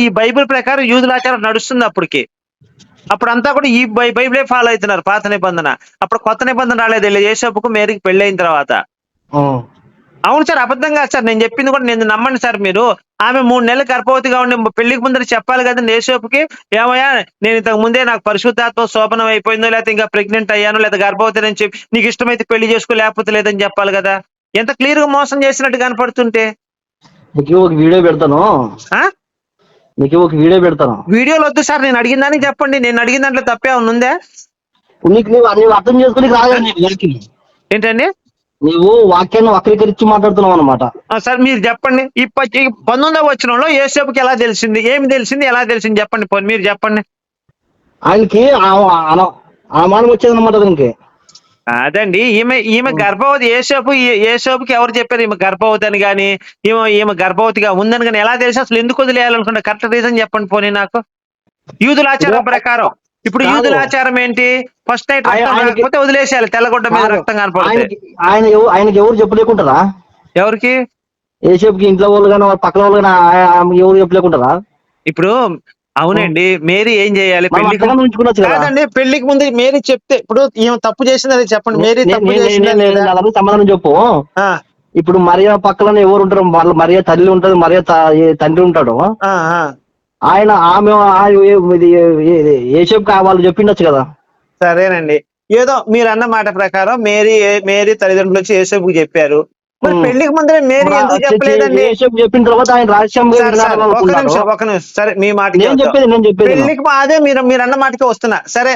ఈ బైబిల్ ప్రకారం యూదులాచారం నడుస్తుంది. అప్పుడంతా కూడా ఈ బైబిలే ఫాలో అవుతున్నారు, పాత నిబంధన. అప్పుడు కొత్త నిబంధన రాలేదు యేసేపుకు మేరీకి పెళ్ళైన తర్వాత. అవును సార్, అబద్ధం కాదు సార్, నేను చెప్పింది కూడా నేను నమ్మండి సార్. మీరు ఆమె 3 నెలలు గర్భవతిగా ఉండి పెళ్లికి ముందర చెప్పాలి కదండి యేసేపుకి, ఏమయ్యా నేను ఇంతకు ముందే నాకు పరిశుద్ధాత్మ శోభనం అయిపోయిందో, లేకపోతే ఇంకా ప్రెగ్నెంట్ అయ్యాను, లేదా గర్భవతి అని చెప్పి నీకు ఇష్టమైతే పెళ్లి చేసుకో, లేకపోతే లేదని చెప్పాలి కదా. ఎంత క్లియర్ గా మోసం చేసినట్టు కనపడుతుంటే. నీకు ఒక వీడియో పెడతాను, ఆ నీకు ఒక వీడియో పెడతాను. వీడియోలు వద్దు సార్, నేను అడిగిన దానికి చెప్పండి. నేను అడిగిన దాంట్లో తప్పే ఉందా? నీవు అర్థం చేసుకుని రాదు నీకు ఏంటండి? నీవు వాక్యాన్ని వక్రీకరించి మాట్లాడుతున్నావు అనమాట. సార్ మీరు చెప్పండి. ఈ 19వ వచనంలో యేసేపుకి ఎలా తెలిసింది, ఏమి తెలిసింది, ఎలా తెలిసింది చెప్పండి. పోనీ మీరు చెప్పండి. ఆయనకి అనుమానం వచ్చేదన్నమాట అతనికి. అదండి, ఈమె గర్భవతి. యేసేపుకి ఎవరు చెప్పారు ఈమె గర్భవతి అని గాని, ఈమె గర్భవతిగా ఉందని కానీ ఎలా తెలిసి, అసలు ఎందుకు వదిలేయాలనుకుంటా? కరెక్ట్ రీజన్ చెప్పండి పోనీ నాకు. యూదుల ఆచారం ప్రకారం, ఇప్పుడు యూదుల ఆచారం ఏంటి? ఫస్ట్ నైట్ రక్తం కాకపోతే వదిలేసేయాలి, తెల్లగొడ్డ మీద రక్తం కనపడుతుంది. ఆయనకి ఎవరు చెప్పలేకుంటారా? ఎవరికి? యేసేపుకి ఇంట్లో వాళ్ళు కానీ పక్కన వాళ్ళు కానీ ఎవరు చెప్పలేకుంటారా? ఇప్పుడు అవునండి, మేరీ ఏం చేయాలి? కాదండి, పెళ్లికి ముందు మేరీ చెప్తే, ఇప్పుడు ఈమె తప్పు చేసింది అది చెప్పండి. మేరీ తప్పు చేసింది సమాధానం చెప్పు. ఇప్పుడు మరియా పక్కన ఎవరు ఉంటారు? వాళ్ళ మరియా తల్లి ఉంటది, మరియా తండ్రి ఉంటాడు. ఆయన ఆమె యేసేపుకి వాళ్ళు చెప్పిండొచ్చు కదా. సరేనండి, ఏదో మీరు అన్న మాట ప్రకారం మేరీ తల్లిదండ్రులు వచ్చి యేసేపుకి చెప్పారు. మరి పెళ్లికి ముందరే మేరీ ఎందుకు చెప్పలేదండి? చెప్పిన తర్వాత ఆయన ఒక నిమిషం, సరే మీ మాట. పెళ్లికి అదే మీరు అన్న మాటకి వస్తున్నా. సరే,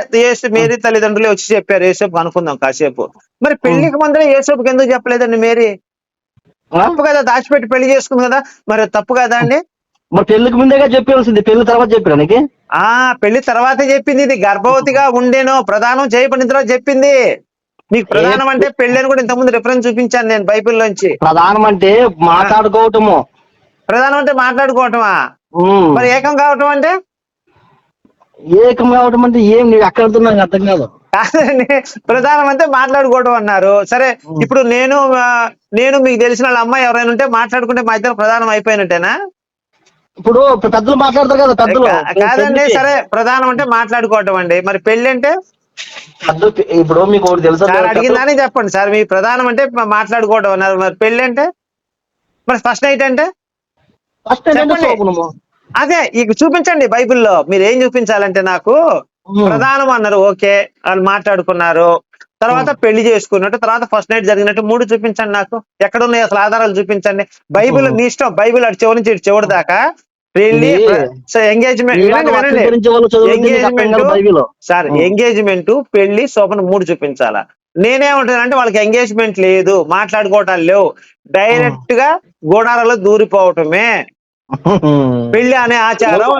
మేరీ తల్లిదండ్రులు వచ్చి చెప్పారు యేసేపుకి అనుకుందాం కాసేపు. మరి పెళ్లికి ముందరే యేసేపుకి ఎందుకు చెప్పలేదండి మేరీ? తప్పు కదా, దాచిపెట్టి పెళ్లి చేసుకుంది కదా, మరి తప్పు కదా అండి? మరి పెళ్లికి ముందేగా చెప్పాల్సింది, పెళ్లి తర్వాత చెప్పానికి. పెళ్లి తర్వాతే చెప్పింది. ఇది గర్భవతిగా ఉండేనో ప్రదానం చేయబడిన తర్వాత చెప్పింది. మీకు ప్రధానం అంటే పెళ్లి అని కూడా ఇంతకుముందు రిఫరెన్స్ చూపించాను నేను బైబిల్లోంచి. ప్రధానం అంటే మాట్లాడుకోవటము. ప్రధానం అంటే మాట్లాడుకోవటమా? మరి ఏకం కావటం అంటే? ఏకం కావటం అంటే ఏం నీకు అక్కడ అర్థం కాదు. కాదండి, ప్రధానం అంటే మాట్లాడుకోవటం అన్నారు. సరే, ఇప్పుడు నేను మీకు తెలిసిన వాళ్ళ అమ్మాయి ఎవరైనా ఉంటే మాట్లాడుకుంటే మా ఇద్దరు ప్రధానం అయిపోయినట్టేనా? ఇప్పుడు పెద్దలు మాట్లాడతారు కదా, పెద్దలు. కాదండి, సరే, ప్రధానం అంటే మాట్లాడుకోవటం అండి. మరి పెళ్లి అంటే? ఇప్పుడు మీకు ఒకటి తెలుసా? అడిగిందని చెప్పండి సార్. మీ ప్రధానం అంటే మాట్లాడుకోవటం అన్నారు, మరి పెళ్లి అంటే? మరి ఫస్ట్ నైట్ అంటే? అదే ఇక చూపించండి బైబిల్లో. మీరు ఏం చూపించాలంటే నాకు ప్రధానం అన్నారు, ఓకే, వాళ్ళు మాట్లాడుకున్నారు, తర్వాత పెళ్లి చేసుకున్నట్టు, తర్వాత ఫస్ట్ నైట్ జరిగినట్టు 3 చూపించండి నాకు. ఎక్కడున్నాయి అసలు ఆధారాలు చూపించండి. బైబిల్ మీ ఇష్టం, బైబిల్ అటు చివరి నుంచి ఇటు చివరి దాకా. ఎంగేజ్మెంట్, పెళ్లి, శోభన 3 చూపించాలా? నేనేమంటానంటే వాళ్ళకి ఎంగేజ్మెంట్ లేదు, మాట్లాడుకోవటాలు లేవు, డైరెక్ట్ గా గోడారాలో దూరిపోవటమే. పెళ్లి అనే ఆచారం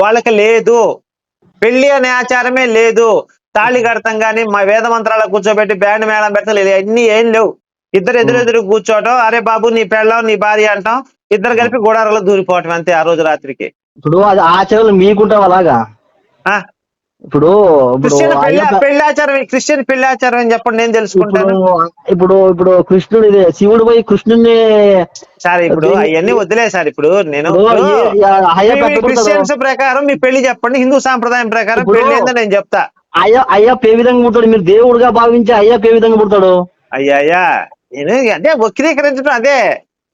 వాళ్ళకి లేదు, పెళ్లి అనే ఆచారమే లేదు. తాళి కడతాం గానీ మా వేద మంత్రాలకు కూర్చోబెట్టి బ్యాండ్ మేళం పెడతాం లేదు, అన్ని ఏం లేవు. ఇద్దరు ఎదురెదురు కూర్చోవటం, అరే బాబు నీ పెళ్ళం నీ భార్య అంటాం, ఇద్దరు కలిపి గోడారాలో దూరిపోవటం అంతే ఆ రోజు రాత్రికి. ఇప్పుడు అది ఆచారాలు మీకుంటావు అలాగా. పెళ్లి ఆచారం, క్రిస్టియన్ పెళ్లి ఆచారం అని చెప్పండి, నేను తెలుసుకుంటాను. ఇప్పుడు కృష్ణుడు శివుడు పోయి కృష్ణుడిని సార్, ఇప్పుడు అవన్నీ వదిలే సార్. ఇప్పుడు నేను క్రిస్టియన్స్ ప్రకారం మీ పెళ్లి చెప్పండి, హిందూ సాంప్రదాయం ప్రకారం పెళ్లి ఏందో నేను చెప్తా. అయ్యప్ప ఏ విధంగా పుడతాడు? మీరు దేవుడుగా భావించి అయ్యప్ప ఏ విధంగా పుడతాడు? అయ్యా నేను అదే వక్రీకరించడం. అదే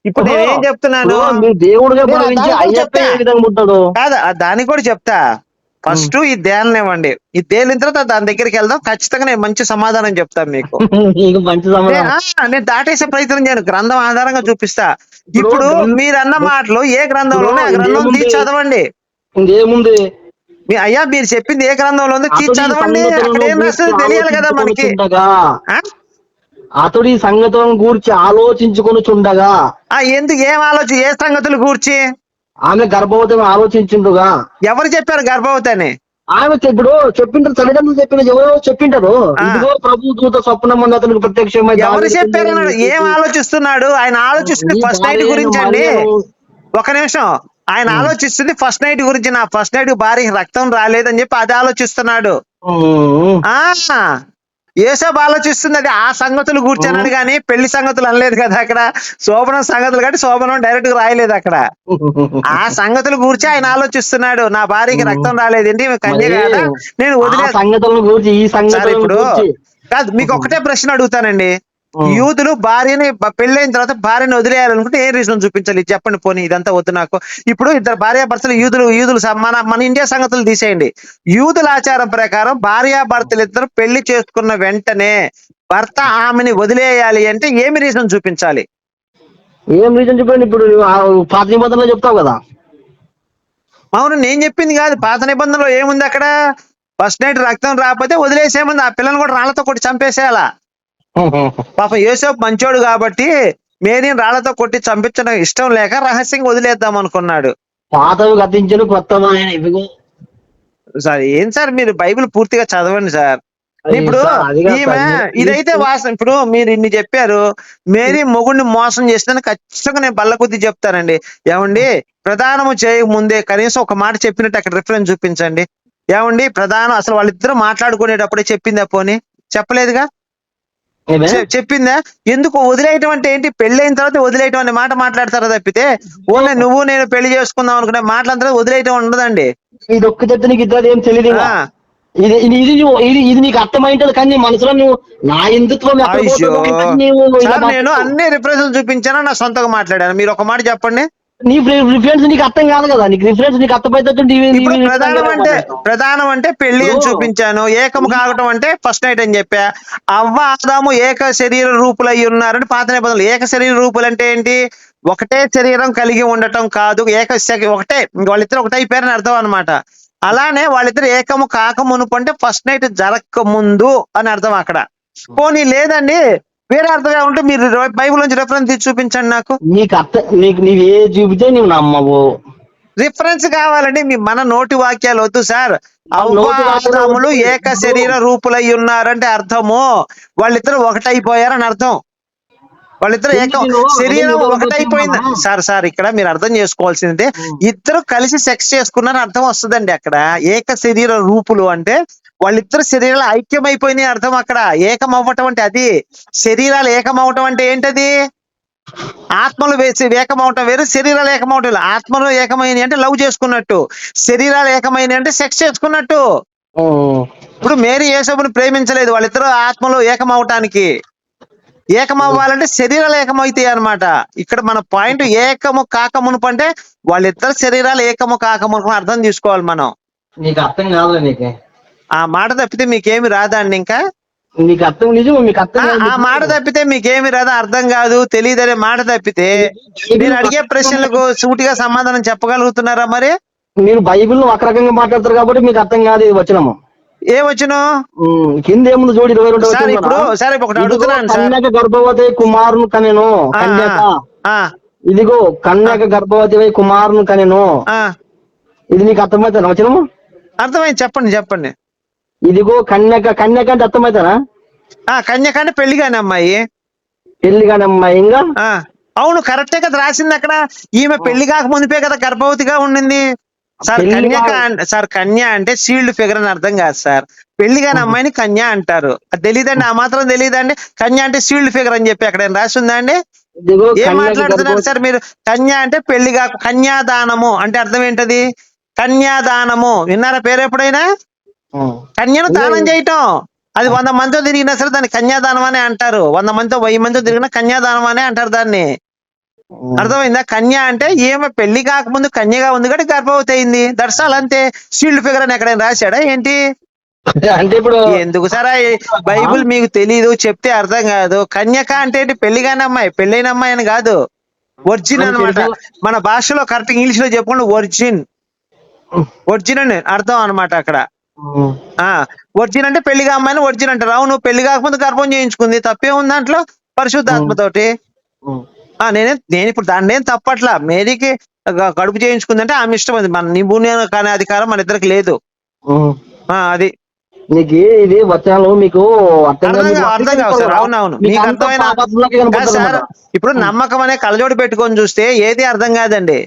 ఇప్పుడు నేను ఏం చెప్తున్నాను, దేవుడుగా భావించి అయ్యప్ప ఏ విధంగా పుడతాడు కాదు, దానికి కూడా చెప్తా. ఫస్ట్ ఈ ధ్యానం ఇవ్వండి, ఈ తేలిన తర్వాత దాని దగ్గరికి వెళ్దాం. ఖచ్చితంగా నేను మంచి సమాధానం చెప్తాను మీకు. నేను దాటేసే ప్రయత్నం చేయను, గ్రంథం ఆధారంగా చూపిస్తా. ఇప్పుడు మీరు అన్న మాటలు ఏ గ్రంథంలోనే ఆ గ్రంథం తీసి చదవండి. ఇంకేముంది అయ్యా, మీరు చెప్పింది ఏ గ్రంథంలో ఉంది తీసి చదవండి. అక్కడ ఏం రాస్తుంది తెలియాలి కదా మనకి. అతడి సంగతులను గూర్చి ఆలోచించుకొని చుండగా. ఎందుకు? ఏ సంగతులు గూర్చి? ఆమె గర్భవతి ఆలోచించుండగా. ఎవరు చెప్పారు గర్భవతి అని? ఆమె ఇప్పుడు చెప్పింటారు, తల్లిదండ్రులు చెప్పిన ఎవరో చెప్పింటారు. ఇదిగో ప్రభు దూత స్వప్నం అతనికి ప్రత్యక్షమై. ఎవరు చెప్పారు? ఏం ఆలోచిస్తున్నాడు ఆయన? ఆలోచిస్తుంది ఫస్ట్ నైట్ గురించి అండి. ఒక నిమిషం, ఆయన ఆలోచిస్తుంది ఫస్ట్ నైట్ గురించి. నా ఫస్ట్ నైట్ భార్య రక్తం రాలేదని చెప్పి అది ఆలోచిస్తున్నాడు. యేసేపు ఆలోచిస్తుంది అది ఆ సంగతులు కూర్చొని, కానీ పెళ్లి సంగతులు అనలేదు కదా అక్కడ. శోభనం సంగతులు కాబట్టి శోభనం డైరెక్ట్ గా రాయలేదు అక్కడ. ఆ సంగతులు కూర్చి ఆయన ఆలోచిస్తున్నాడు. నా భార్యకి రక్తం రాలేదండి, కన్య కాదా, నేను వదిలే సంగతులను గురించి. ఈ సంగతులు ఇప్పుడు కాదు, మీకు ఒకటే ప్రశ్న అడుగుతానండి. యూదులు భార్యని పెళ్ళైన తర్వాత భార్యని వదిలేయాలనుకుంటే ఏ రీజన్ చూపించాలి చెప్పండి. పోనీ ఇదంతా వద్దు నాకు. ఇప్పుడు ఇద్దరు భార్యాభర్తలు యూదులు మన ఇండియా సంగతులు తీసేయండి. యూదుల ఆచారం ప్రకారం భార్యాభర్తలు ఇద్దరు పెళ్లి చేసుకున్న వెంటనే భర్త ఆమెని వదిలేయాలి అంటే ఏమి రీజన్ చూపించాలి? ఏం రీజన్ చెప్పండి. ఇప్పుడు పాత నిబంధనలో చెప్తావు కదా. అవును, నేను చెప్పింది కాదు. పాత నిబంధనలో ఏముంది అక్కడ? ఫస్ట్ నైట్ రక్తం రాకపోతే వదిలేసేముంది, ఆ పిల్లని కూడా రాళ్లతో కొట్టి చంపేసేయాలా. పాపం యోసేపు మంచోడు కాబట్టి మేరీని రాళ్లతో కొట్టి చంపించడం ఇష్టం లేక రహస్యంగా వదిలేద్దాం అనుకున్నాడు. పాతవి గతించను కొత్త సార్ ఏం సార్, మీరు బైబిల్ పూర్తిగా చదవండి సార్. ఇప్పుడు ఈమె ఇదైతే వాస్తవం. ఇప్పుడు మీరు ఇన్ని చెప్పారు, మేరీ మొగుడిని మోసం చేస్తుందని ఖచ్చితంగా నేను బల్ల కొద్ది చెప్తానండి. ఏమండి, ప్రధానము చేయక ముందే కనీసం ఒక మాట చెప్పినట్టు అక్కడ రిఫరెన్స్ చూపించండి. ఏమండి, ప్రధానం అసలు వాళ్ళిద్దరు మాట్లాడుకునేటప్పుడే చెప్పిందా? పోనీ చెప్పలేదుగా. చెప్పిందా? ఎందుకు వదిలేయటం అంటే ఏంటి? పెళ్ళైన తర్వాత వదిలేయటం అనే మాట మాట్లాడతారా తప్పితే ఓన్లీ నువ్వు నేను పెళ్లి చేసుకుందాం అనుకునే మాటలంతా వదిలేయటం ఉండదండి. ఇది ఒక్క చెత్త నీకు ఇద్దరు ఏం తెలియదు. ఇది ఇది ఇది ఇది నీకు అర్థమైంటది, కానీ మనసులో నువ్వు నా హిందుత్వం నేను అన్ని రిఫరెన్స్ చూపించాను, నా సొంతంగా మాట్లాడాను. మీరు ఒక మాట చెప్పండి. నీ రిఫరెన్స్ నీకు అర్థం కాదు కదా. నీకు రిఫరెన్స్ నీకు అర్థమైతే ప్రధానం అంటే పెళ్లి అని చూపించాను. ఏకము కావటం అంటే ఫస్ట్ నైట్ అని చెప్పా. అవ్వ ఆదాము ఏక శరీర రూపులు అయి ఉన్నారంటే పాత నిబంధనలు. ఏక శరీర రూపులు అంటే ఏంటి? ఒకటే శరీరం కలిగి ఉండటం కాదు, ఒకటే, వాళ్ళిద్దరు ఒకటే అయిపోయారని అర్థం అనమాట. అలానే వాళ్ళిద్దరు ఏకము కాకమునుపు అంటే ఫస్ట్ నైట్ జరగక ముందు అని అర్థం అక్కడ. పోనీ లేదండి, వేరే అర్థంగా ఉంటే మీరు బైబిల్ నుంచి రిఫరెన్స్ తీసి చూపించండి నాకు. నీవు ఏ చూపితే నువ్వు నమ్మవు. రిఫరెన్స్ కావాలండి. మన నోటి వాక్యాలు వద్దు సార్. అవ్వాదములు ఏక శరీర రూపులై ఉన్నారంటే అర్థము వాళ్ళిద్దరు ఒకటైపోయారని అర్థం. వాళ్ళిద్దరు ఏకం శరీరం ఒకటైపోయింది సార్. ఇక్కడ మీరు అర్థం చేసుకోవాల్సిందే, ఇద్దరు కలిసి సెక్స్ చేసుకున్నారని అర్థం వస్తుందండి. అక్కడ ఏక శరీర రూపులు అంటే వాళ్ళిద్దరు శరీరాలు ఐక్యమైపోయినాయి అర్థం. అక్కడ ఏకం అవ్వటం అంటే అది. శరీరాలు ఏకం అవటం అంటే ఏంటది? ఆత్మలు వేసి ఏకమవటం వేరు, శరీరాలు ఏకమవటం. ఆత్మలు ఏకమైనవి అంటే లవ్ చేసుకున్నట్టు, శరీరాలు ఏకమైనవి అంటే సెక్స్ చేసుకున్నట్టు. ఇప్పుడు మేరీ యేసోబుని ప్రేమించలేదు, వాళ్ళిద్దరు ఆత్మలు ఏకమవటానికి. ఏకమవ్వాలంటే శరీరాలు ఏకమవుతాయి అనమాట. ఇక్కడ మన పాయింట్ ఏకము కాకమునుపు అంటే వాళ్ళిద్దరు శరీరాలు ఏకము కాకమునుపు అర్థం తీసుకోవాలి మనం. నీకు అర్థం కాదు. నీకు ఆ మాట తప్పితే మీకేమి రాదా అండి? ఇంకా నీకు అర్థం నిజం, మీకు అర్థం ఆ మాట తప్పితే మీకేమి రాదా? అర్థం కాదు, తెలియదు అనే మాట తప్పితే నేను అడిగే ప్రశ్నలకు సూటిగా సమాధానం చెప్పగలుగుతున్నారా? మరి మీరు బైబిల్ ఒక రకంగా మాట్లాడతారు కాబట్టి మీకు అర్థం కాదు. ఇది వచనము ఏ వచనం కింద ఏముంది చూడు, 22. సార్ ఇప్పుడు ఒకటి అడుగుతున్నాను సార్. కన్యక గర్భవతి కుమారును కనెను. ఇదిగో కన్యక గర్భవతి కుమారును కనెను. ఇది నీకు అర్థమవుతాను వచనము? అర్థమైంది, చెప్పండి. ఇదిగో కన్యక అంటే అర్థమవుతానా? కన్యక అంటే పెళ్లి కాని అమ్మాయి. పెళ్లి కాని అమ్మాయి ఇంకా అవును, కరెక్టే కదా రాసింది అక్కడ. ఈమె పెళ్లి కాక ముందుపే కదా గర్భవతిగా ఉండింది సార్. కన్య అంటే సీల్డ్ ఫిగర్ అని అర్థం కాదు సార్. పెళ్లి కాని అమ్మాయిని కన్య అంటారు. అది తెలియదండి, ఆ మాత్రం తెలియదండి. కన్య అంటే సీల్డ్ ఫిగర్ అని చెప్పి అక్కడ రాసిందా అండి? ఏం మాట్లాడుతున్నారు సార్ మీరు? కన్య అంటే పెళ్లి కాక, కన్యాదానము అంటే అర్థం ఏంటది? కన్యాదానము విన్నారా పేరు ఎప్పుడైనా? కన్యను దానం చేయటం. అది 100 మందితో తిరిగినా సరే దాన్ని కన్యాదానం అనే అంటారు. 100 మందితో 1000 మందితో తిరిగినా కన్యాదానం అనే అంటారు దాన్ని. అర్థమైందా? కన్య అంటే ఏమో పెళ్లి కాకముందు కన్యగా ఉంది కాబట్టి గర్భవతి అయింది. దర్శాలు అంతే. షీల్డ్ ఫిగర్ అని ఎక్కడైనా రాశాడా ఏంటి? అంటే ఇప్పుడు ఎందుకు సారా బైబిల్ మీకు తెలీదు, చెప్తే అర్థం కాదు. కన్యక అంటే ఏంటి? పెళ్లి కాని అమ్మాయి, పెళ్ళైన అమ్మాయి అని కాదు. ఒరిజిన్ అనమాట. మన భాషలో కరెక్ట్ ఇంగ్లీష్ లో చెప్పుకోండి, ఒరిజిన్ అని అర్థం అనమాట అక్కడ. ఒరిజిన్ అంటే పెళ్లిగా అమ్మాయిని ఒరిజిన్ అంటారు. అవును, పెళ్లి కాకముందు గర్భం చేయించుకుంది, తప్పే ఉంది దాంట్లో పరిశుద్ధాత్మతోటి. నేను ఇప్పుడు దాన్ని ఏం తప్పట్లా. మేరీకి కడుపు చేయించుకుందంటే ఆమె ఇష్టం, అది మన నిపుణ్యం కానీ అధికారం మన ఇద్దరికి లేదు. అది నీకు ఇది వచనాలు మీకు అర్థం కావు సార్. అవునవును, మీకు అర్థమైన సార్. ఇప్పుడు నమ్మకం అనే కళ్ళజోడు పెట్టుకొని చూస్తే ఏది అర్థం కాదండి.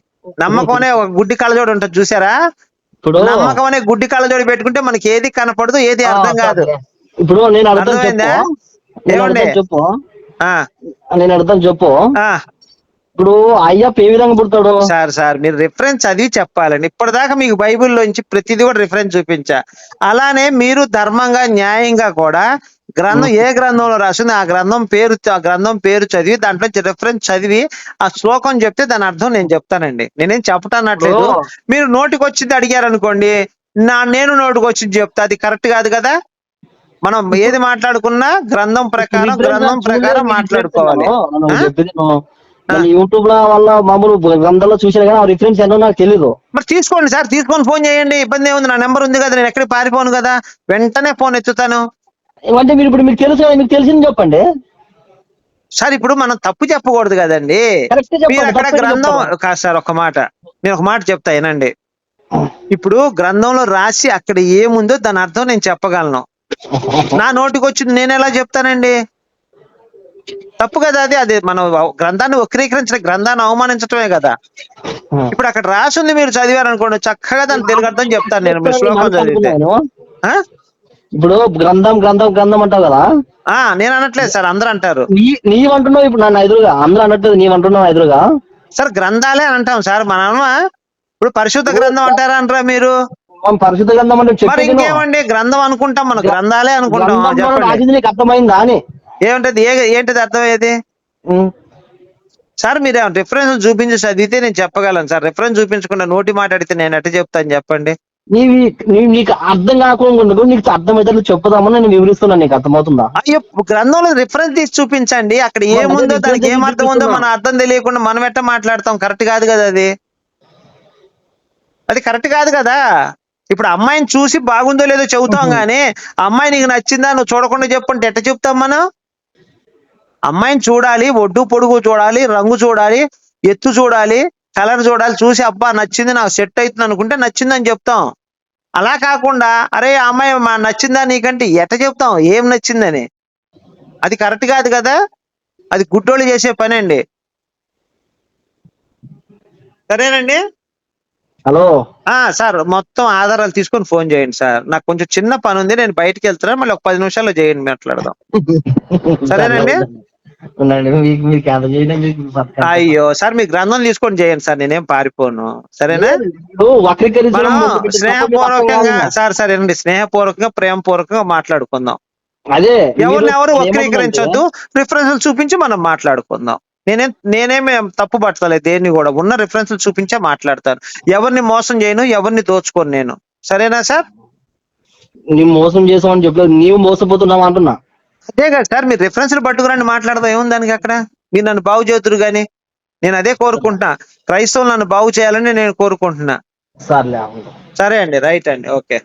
నమ్మకం అనే ఒక గుడ్డి కళ్ళజోడు ఉంటుంది చూసారా? నమ్మకం అనే గుడ్డి కళ్ళజోడు పెట్టుకుంటే మనకి ఏది కనపడదు, ఏది అర్థం కాదు. ఇప్పుడు నేను అర్థమైందా? ఏమండి నేను అర్థం చెప్పు. ఇప్పుడు అయ్యప్ప ఏ విధంగా పుడతాడు సార్? మీరు రిఫరెన్స్ చదివి చెప్పాలండి. ఇప్పటిదాకా మీకు బైబిల్లోంచి ప్రతిదీ కూడా రిఫరెన్స్ చూపించా. అలానే మీరు ధర్మంగా న్యాయంగా కూడా గ్రంథం ఏ గ్రంథంలో రాసింది ఆ గ్రంథం పేరు చదివి దాంట్లో రెఫరెన్స్ చదివి ఆ శ్లోకం చెప్తే దాని అర్థం నేను చెప్తానండి. నేనేం చెప్పటానట్లేదు. మీరు నోటికి వచ్చింది అడిగారు అనుకోండి, నేను నోటికి వచ్చింది చెప్తా, అది కరెక్ట్ కాదు కదా. మనం ఏది మాట్లాడుకున్నా గ్రంథం ప్రకారం మాట్లాడుకోవాలి. యూట్యూబ్ లో వాళ్ళ మామూలు గ్రంథాల్లో చూసాను కానీ ఆ రిఫరెన్స్ ఏంటో నాకు తెలీదు. మరి తీసుకోండి సార్, తీసుకొని ఫోన్ చేయండి, ఇబ్బంది ఏముంది. నా నెంబర్ ఉంది కదా, నేను ఎక్కడికి పారిపోను కదా, వెంటనే ఫోన్ ఎత్తుతాను. అంటే మీరు ఇప్పుడు మీకు తెలుసు కదా, మీకు తెలిసింది చెప్పండి సార్. ఇప్పుడు మనం తప్పు చెప్పకూడదు కదండి. మీరు అక్కడ గ్రంథం కాదు సార్, నేను ఒక మాట చెప్తా వినండి. ఇప్పుడు గ్రంథంలో రాసి అక్కడ ఏముందో దాని అర్థం నేను చెప్పగలను. నా నోటికి వచ్చింది నేను ఎలా చెప్తానండి? తప్పు కదా అది. అది మనం గ్రంథాన్ని వక్రీకరించిన, గ్రంథాన్ని అవమానించటమే కదా. ఇప్పుడు అక్కడ రాసింది మీరు చదివారు అనుకోండి, చక్కగా దాని తెలుగు అర్థం చెప్తాను నేను, మీరు శ్లోకం చదివితే. ఇప్పుడు గ్రంథం గ్రంథం గ్రంథం అంటావు కదా. నేను అనట్లేదు సార్, అందరూ అంటారు. నీవంటున్నావు ఇప్పుడు నన్ను ఎదురుగా, అందరూ అనట్లేదు, నీవంటున్నావు ఎదురుగా. సార్ గ్రంథాలే అంటాం సార్ మనం. ఇప్పుడు పరిశుద్ధ గ్రంథం అంటారా అంటారా మీరు? పరిశుద్ధ గ్రంథం అంటే మరి ఇంకేమండి, గ్రంథం అనుకుంటాం, మన గ్రంథాలే అనుకుంటాం. నీకు అర్థమైందా అని? ఏముంటది, ఏంటిది అర్థమయ్యేది సార్? మీరు రిఫరెన్స్ చూపించి చదివితే నేను చెప్పగలను సార్. రిఫరెన్స్ చూపించకుండా నోటి మాట్లాడితే నేను ఎట్ట చెప్తాను చెప్పండి? నీకు అర్థం కాకుండా నీకు అర్థమైతే చెప్పుదామని నేను వివరిస్తున్నాను, నీకు అర్థమవుతుందా? అయ్యో, గ్రంథంలో రిఫరెన్స్ తీసి చూపించండి, అక్కడ ఏముందో దానికి ఏం అర్థం ఉందో మన అర్థం తెలియకుండా మనం ఎట్ట మాట్లాడతాం? కరెక్ట్ కాదు కదా అది కరెక్ట్ కాదు కదా. ఇప్పుడు అమ్మాయిని చూసి బాగుందో లేదో చెబుతాం గానీ, అమ్మాయి నీకు నచ్చిందా నువ్వు చూడకుండా చెప్పంటే ఎట్ట చెప్తాం మనం? అమ్మాయిని చూడాలి, ఒడ్డు పొడుగు చూడాలి, రంగు చూడాలి, ఎత్తు చూడాలి, కలర్ చూడాలి, చూసి అబ్బా నచ్చింది, నాకు సెట్ అవుతుంది అనుకుంటే నచ్చిందని చెప్తాం. అలా కాకుండా అరే అమ్మాయి నచ్చిందా నీకంటే ఎట్ట చెప్తాం ఏం నచ్చిందని? అది కరెక్ట్ కాదు కదా. అది గుడ్డోళ్ళు చేసే పని అండి. సరేనండి. హలో సార్, మొత్తం ఆధారాలు తీసుకొని ఫోన్ చేయండి సార్. నాకు కొంచెం చిన్న పని ఉంది, నేను బయటకు వెళ్తున్నా, మళ్ళీ ఒక 10 నిమిషాల్లో చేయండి, మాట్లాడదాం. సరేనండి. అయ్యో సార్, మీ గ్రంథం తీసుకొని చేయండి సార్, నేనేం పారిపోను. సరేనా? మనం స్నేహపూర్వకంగా ఏనండి, స్నేహపూర్వకంగా ప్రేమపూర్వకంగా మాట్లాడుకుందాం. ఎవరు వక్రీకరించొద్దు, రిఫరెన్స్ చూపించి మనం మాట్లాడుకుందాం. నేనేమి తప్పు పట్టలేదు, దేన్ని కూడా ఉన్న రిఫరెన్స్ చూపించే మాట్లాడతాను. ఎవరిని మోసం చేయను, ఎవరిని దోచుకోను నేను. సరేనా సార్? నీ మోసం చేసామని చెప్పలేదు, నీవు మోసపోతున్నావు అంటున్నా. అదే కదా సార్, మీరు రిఫరెన్స్లు పట్టుకురండి, మాట్లాడదాం. ఏముంది దానికి? అక్కడ మీరు నన్ను బాగు చేతురు గాని, నేను అదే కోరుకుంటున్నా. క్రైస్తవులు నన్ను బాగు చేయాలని నేను కోరుకుంటున్నా. సరే అండి, రైట్ అండి, ఓకే.